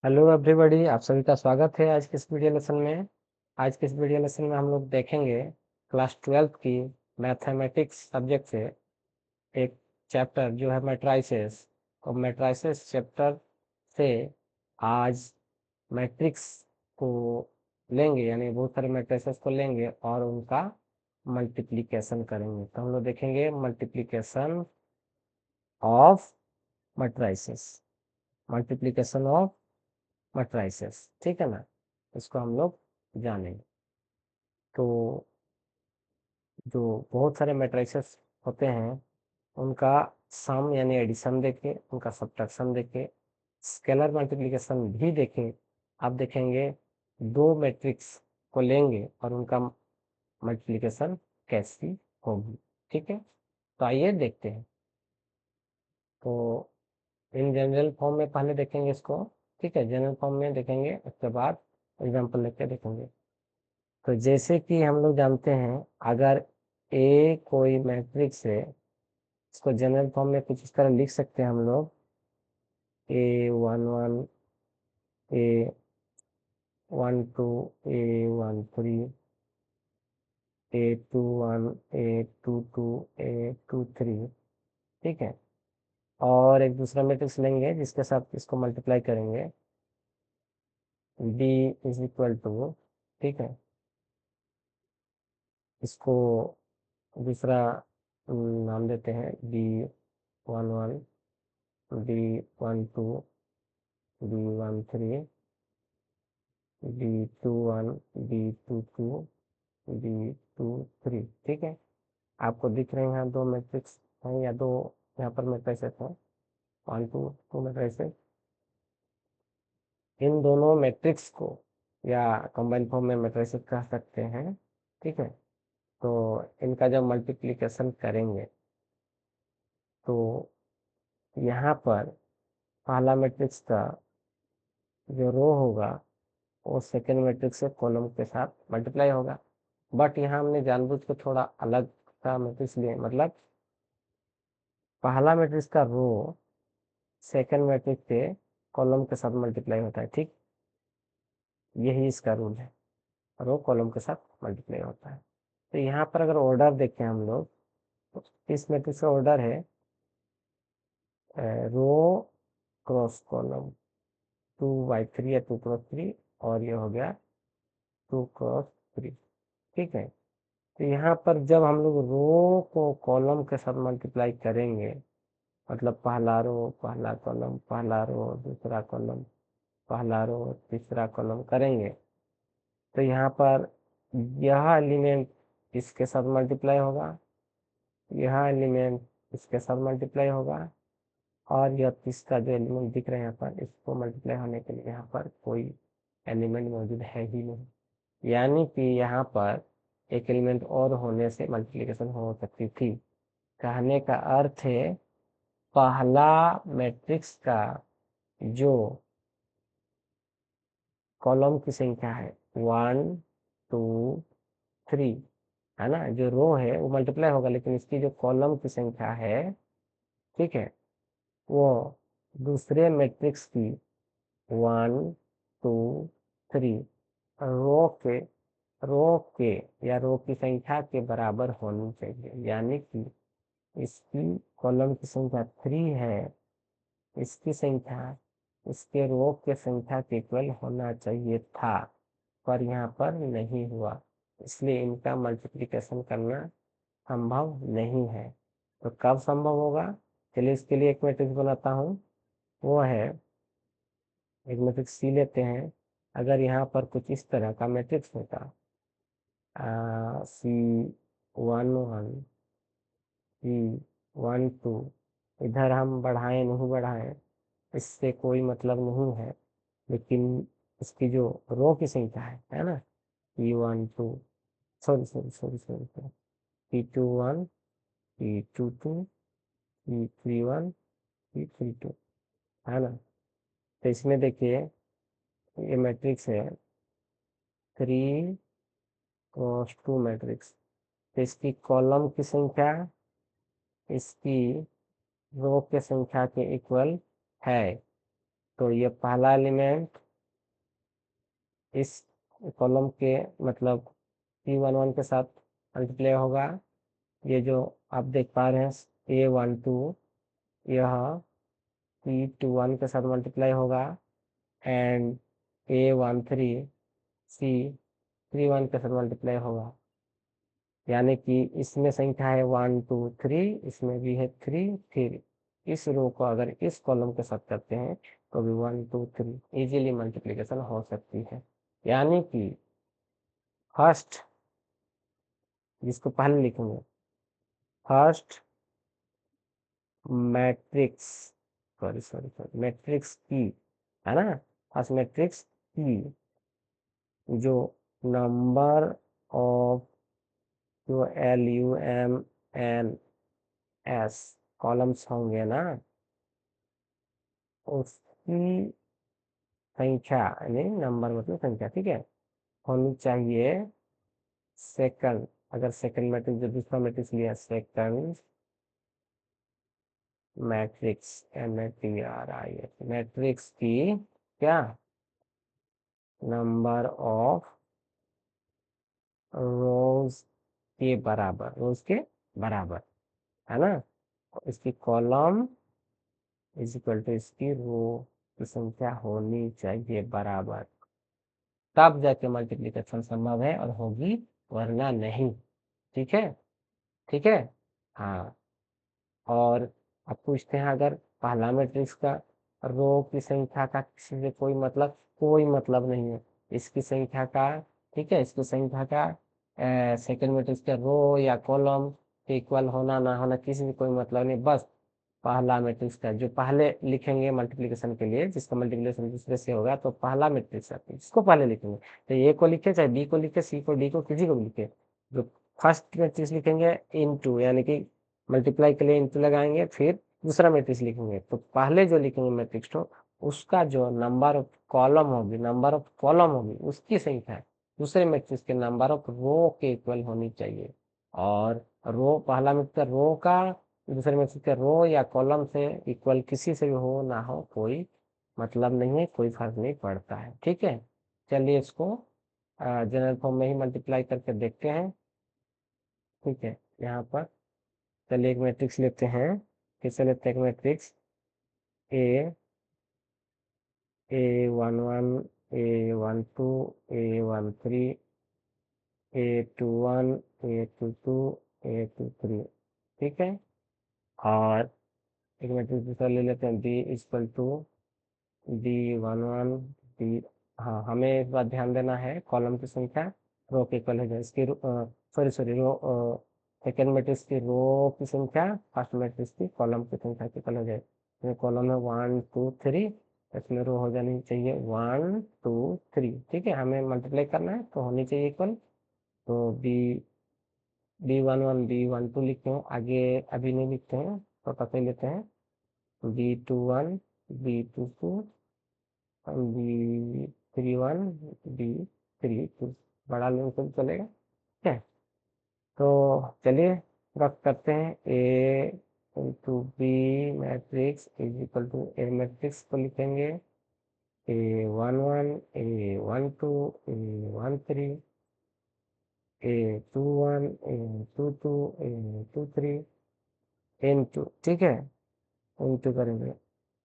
Hello everybody, आप सभी का स्वागत है आज के इस वीडियो लेसन में। आज के इस वीडियो लेसन में हम लोग देखेंगे क्लास 12 की मैथमेटिक्स सब्जेक्ट से एक चैप्टर जो है मैट्राइसेस। और मैट्राइसेस चैप्टर से आज मैट्रिक्स को लेंगे, यानी बहुत सारे मैट्रिसेस को लेंगे और उनका मल्टीप्लिकेशन करेंगे। तो हम लोग देखेंगे multiplication of matrices, multiplication of matrices, ठीक है ना। इसको हम लोग जानेंगे। तो जो बहुत सारे मैट्रिसेस होते हैं उनका सम यानी एडिशन देखे, उनका सब्ट्रैक्शन देखे, स्केलर मल्टीप्लिकेशन भी देखे। अब देखेंगे दो मैट्रिक्स को लेंगे और उनका मल्टीप्लिकेशन कैसी होगी, ठीक है। तो आइए देखते हैं। तो इन जनरल फॉर्म में पहले देखेंगे इसको, ठीक है। जनरल फॉर्म में देखेंगे, उसके बाद एग्जाम्पल लेके देखेंगे। तो जैसे कि हम लोग जानते हैं, अगर ए कोई मैट्रिक्स है, इसको जनरल फॉर्म में कुछ इस तरह लिख सकते हैं हम लोग। A11, A12, A13, A21, A22, A23, ठीक है। और एक दूसरा मैट्रिक्स लेंगे जिसके साथ इसको मल्टीप्लाई करेंगे, B इज इक्वल टू, ठीक है। इसको दूसरा नाम देते हैं B11, B12, B13, B21, B22, B23, ठीक है। आपको दिख रहे हैं यहाँ दो मैट्रिक्स हैं या दो यहाँ पर मैट्रिसेस हैं, 1 2 मैट्रिसेस। इन दोनों मैट्रिक्स को या कंबाइन फॉर्म में मैट्रिसेस कह सकते हैं, ठीक है। तो इनका जब मल्टीप्लिकेशन करेंगे तो यहाँ पर पहला मैट्रिक्स का जो रो होगा वो सेकेंड मैट्रिक्स से कॉलम के साथ मल्टीप्लाई होगा। बट यहाँ हमने जानबूझ के थोड़ा अलग का मैट्रिक्स लिए, मतलब पहला मैट्रिक्स का रो सेकेंड मैट्रिक्स के कॉलम के साथ मल्टीप्लाई होता है, ठीक। यही इसका रूल है, रो कॉलम के साथ मल्टीप्लाई होता है। तो यहाँ पर अगर ऑर्डर देखें हम लोग, तो इस मैट्रिक्स का ऑर्डर है रो क्रॉस कॉलम, 2 by 3 या 2 क्रॉस 3, और ये हो गया 2 क्रॉस 3, ठीक है। तो यहाँ पर जब हम लोग रो को कॉलम के साथ मल्टीप्लाई करेंगे, मतलब पहला रो पहला कॉलम, पहला रो दूसरा कॉलम, पहला रो तीसरा कॉलम करेंगे, तो यहाँ पर यह एलिमेंट इसके साथ मल्टीप्लाई होगा, यह एलिमेंट इसके साथ मल्टीप्लाई होगा, और यह तीसरा जो एलिमेंट दिख रहे हैं यहाँ पर, इसको मल्टीप्लाई होने के लिए यहाँ पर कोई एलिमेंट मौजूद है ही नहीं। यानी कि यहाँ पर एक एलिमेंट और होने से मल्टीप्लिकेशन हो सकती थी। कहने का अर्थ है पहला मैट्रिक्स का जो कॉलम की संख्या है 1 2 3, है ना, जो रो है वो मल्टीप्लाई होगा, लेकिन इसकी जो कॉलम की संख्या है, ठीक है, वो दूसरे मैट्रिक्स की 1 2 3 रो के रो के या रो की संख्या के बराबर होनी चाहिए। यानी कि इसकी कॉलम की संख्या 3 है, इसकी संख्या इसके रो के संख्या के इक्वल होना चाहिए था, पर यहाँ पर नहीं हुआ, इसलिए इनका मल्टीप्लिकेशन करना संभव नहीं है। तो कब संभव होगा? चलिए इसके लिए एक मैट्रिक्स बनाता हूँ। वो है, एक मैट्रिक्स सी लेते हैं। अगर यहाँ पर कुछ इस तरह का मैट्रिक्स होता, C11, C12, इधर हम बढ़ाएं नहीं बढ़ाएं इससे कोई मतलब नहीं है, लेकिन इसकी जो रो की संख्या है ना, P12, sorry P21, P22, P31, P32, है ना। तो इसमें देखिए ये मैट्रिक्स है 3 क्रॉस 2 मैट्रिक्स। तो इसकी कॉलम की संख्या इसकी रो के संख्या के इक्वल है, तो ये पहला एलिमेंट इस कॉलम के मतलब P11 के साथ मल्टीप्लाई होगा। ये जो आप देख पा रहे हैं A12, यह P21 के साथ मल्टीप्लाई होगा एंड A13 C31 के साथ मल्टीप्लाई होगा। यानी कि इसमें संख्या है 1 2 3, इसमें भी है 3 3। इस रो को अगर इस कॉलम के साथ करते हैं तो भी 1 2 3 इजीली मल्टीप्लिकेशन हो सकती है। यानी कि फर्स्ट, जिसको पहले लिखेंगे, फर्स्ट मैट्रिक्स, सॉरी मैट्रिक्स की, है ना, फर्स्ट मैट्रिक्स की जो नंबर ऑफ जो LUMNS कॉलम्स होंगे ना, उसकी संख्या, यानी नंबर मतलब संख्या, ठीक है, होनी चाहिए सेकंड। अगर सेकंड मैट्रिक्स, जो दूसरा मैट्रिक्स लिया, सेकंड मैट्रिक्स, MATRIX मैट्रिक्स की क्या, नंबर ऑफ रोज के बराबर, रोज के बराबर, है ना। इसकी कॉलम इज इक्वल टू इसकी रो की संख्या होनी चाहिए बराबर, तब जाके मल्टीप्लिकेशन संभव है और होगी, वरना नहीं। ठीक है, ठीक है। हाँ, और अब पूछते हैं, अगर पहला मैट्रिक्स का रो की संख्या का किसी से कोई मतलब नहीं है, इसकी संख्या का, ठीक है, इसकी संख्या का सेकंड मैट्रिक्स का रो या कॉलम इक्वल होना ना होना किसी से कोई मतलब नहीं, बस पहला मैट्रिक्स का जो पहले लिखेंगे मल्टीप्लिकेशन के लिए, जिसका मल्टीप्लिकेशन दूसरे से होगा, तो पहला मैट्रिक्स जिसको पहले लिखेंगे, तो ए को लिखे, चाहे बी को लिखे, सी को, डी को, किसी को भी लिखे, जो फर्स्ट मैट्रिक्स लिखेंगे इनटू, यानी कि मल्टीप्लाई के लिए इंटू लगाएंगे, फिर दूसरा मैट्रिक्स लिखेंगे, तो पहले जो लिखेंगे मैट्रिक्स तो उसका जो नंबर ऑफ कॉलम होगी उसकी संख्या दूसरे मैट्रिक्स के नंबर ऑफ रो के इक्वल होनी चाहिए। और रो, पहला मैट्रिक्स का रो का दूसरे मैट्रिक्स का रो या कॉलम से इक्वल किसी से भी हो ना हो, कोई मतलब नहीं है, कोई फर्क नहीं पड़ता है। ठीक है, चलिए इसको जनरल फॉर्म में ही मल्टीप्लाई करके देखते हैं। ठीक है, यहाँ पर चलिए एक मैट्रिक्स लेते हैं, फिर से लेते हैं एक matrix A A11 A12 A13 A21 A22 A23, ठीक है। और एक मैट्रिक्स दूसरा ले लेते हैं B equal to D11 D, हाँ, हमें इस बात ध्यान देना है, कॉलम की संख्या रो के इक्वल हो जाए, इसकी सॉरी रो, सेकेंड मैट्रिक्स की रो की संख्या फर्स्ट मैट्रिक्स की कॉलम की संख्या के इक्वल हो जाए। इसमें कॉलम है 1 2 3, इसमें रो हो जानी चाहिए 1 2 3, ठीक है। हमें मल्टीप्लाई करना है तो होनी चाहिए इक्वल, तो B11 B12 लिखते हैं, आगे अभी नहीं लिखते हैं, तो पता ही लेते हैं, B21 B22 B31 B32, बड़ा लेंगे तो चलेगा, ठीक है। तो चलिए रख करते हैं, A into B matrix is equal to, A matrix को लिखेंगे A11 A12 A13 A21 A22 A23 N2, ठीक है, इंटू करेंगे,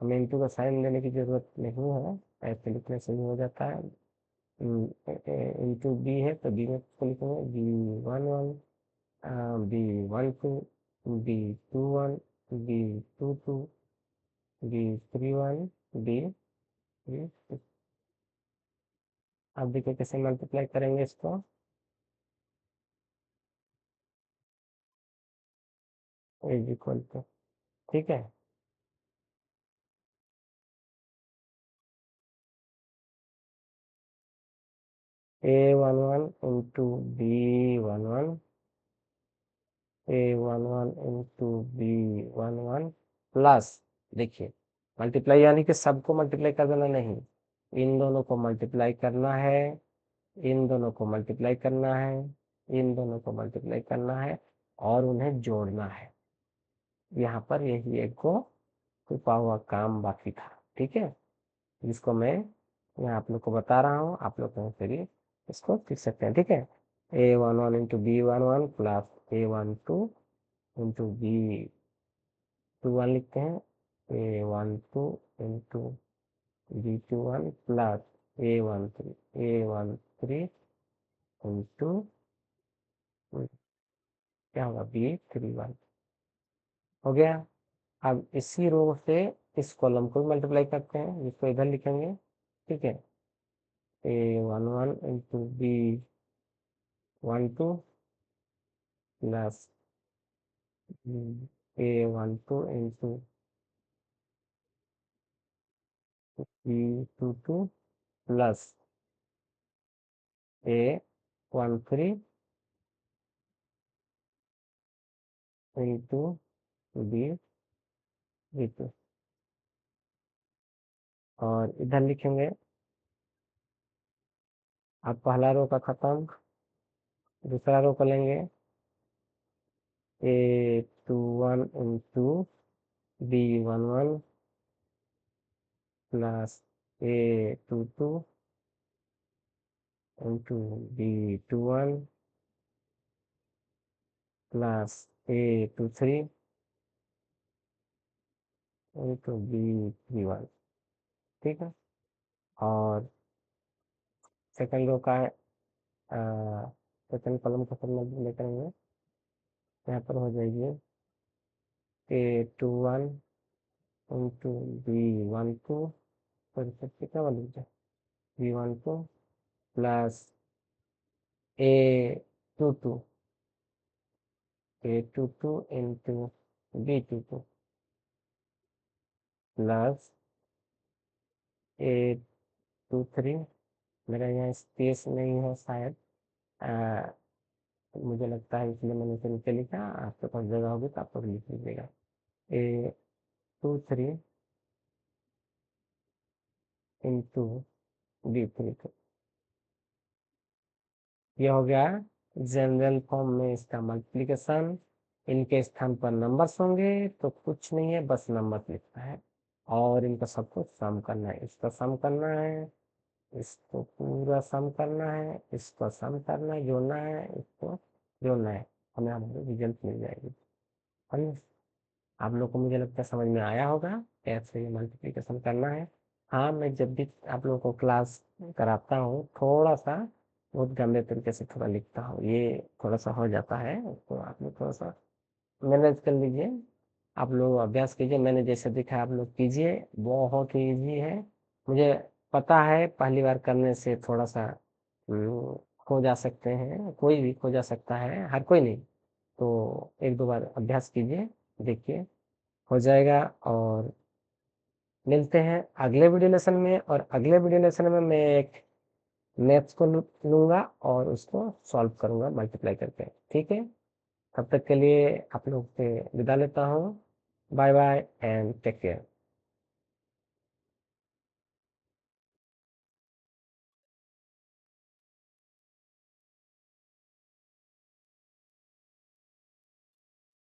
हमें इंटू का साइन देने की जरूरत नहीं है, ऐसे लिखने से ही हो जाता है। इंटू बी है तो बी में को लिखेंगे B11 B12 B21 B22 B31 B, अब देखिए कैसे मल्टीप्लाई करेंगे इसको, इज इक्वल टू, ठीक है, A11 into B11 A11 into B11 plus, देखिए मल्टीप्लाई यानी कि सबको मल्टीप्लाई कर देना नहीं, इन दोनों को मल्टीप्लाई करना है, इन दोनों को मल्टीप्लाई करना है, इन दोनों को मल्टीप्लाई करना है, और उन्हें जोड़ना है। यहाँ पर यही एक को छुपा हुआ काम बाकी था, ठीक है। जिसको मैं यहाँ आप लोग को बता रहा हूँ, आप लोग कहीं से भी इसको लिख सकते हैं, ठीक है। A11 into B11 plus A12 into B21 लिखते हैं, A12 into B21 plus A13 into क्या होगा B31 हो गया। अब इसी रो से इस कॉलम को मल्टीप्लाई करते हैं, जिसको इधर लिखेंगे, ठीक है। A11 into B12 plus A12 into B22 plus A13 into B32 और इधर लिखेंगे। अब पहला रो का खत्म, दूसरा रो को लेंगे, A21 into B11 plus A22 into B21 plus A23 into B31, ठीक है। और सेकंड रो का है, सेकंड कॉलम का सब ले करेंगे, यहाँ पर हो जाएगी A21 इंटू B12 फिर से कितना बन जाए B12 plus A22 into B22 plus A23, मेरा यहाँ स्पेस नहीं है शायद, मुझे लगता है इसलिए मैंने इसे नीचे लिखा, आपके पास जगह होगी तो आप लोग लिख लीजिएगा। A23 इंटू B32, ये हो गया जनरल फॉर्म में इसका मल्टीप्लिकेशन। इनके स्थान पर नंबर्स होंगे तो कुछ नहीं है, बस नंबर लिखना है और इनका सबको सम करना है। इसका सम करना है, इसको पूरा सम करना है, इसको सम करना है, जोड़ना है, इसको जोड़ना है, हमें हमारी रिजल्ट मिल जाएगी। और आप लोग को मुझे लगता है समझ में आया होगा कैसे ये मल्टीप्लिकेशन करना है। हाँ, मैं जब भी आप लोगों को क्लास कराता हूँ थोड़ा सा बहुत गंदे तरीके से थोड़ा लिखता हूँ, ये थोड़ा सा हो जाता है, तो आप लोग थोड़ा सा मैनेज कर लीजिए। आप लोग अभ्यास कीजिए, मैंने जैसे दिखा आप लोग कीजिए, बहुत ही ईजी है। मुझे पता है पहली बार करने से थोड़ा सा खो जा सकते हैं, कोई भी खो जा सकता है, हर कोई नहीं, तो एक दो बार अभ्यास कीजिए, देखिए हो जाएगा। और मिलते हैं अगले वीडियो लेसन में, और अगले वीडियो लेसन में मैं एक मैथ्स को लूंगा और उसको सॉल्व करूंगा मल्टीप्लाई करके, ठीक है। तब तक के लिए आप लोग से विदा लेता हूँ, bye bye and take care.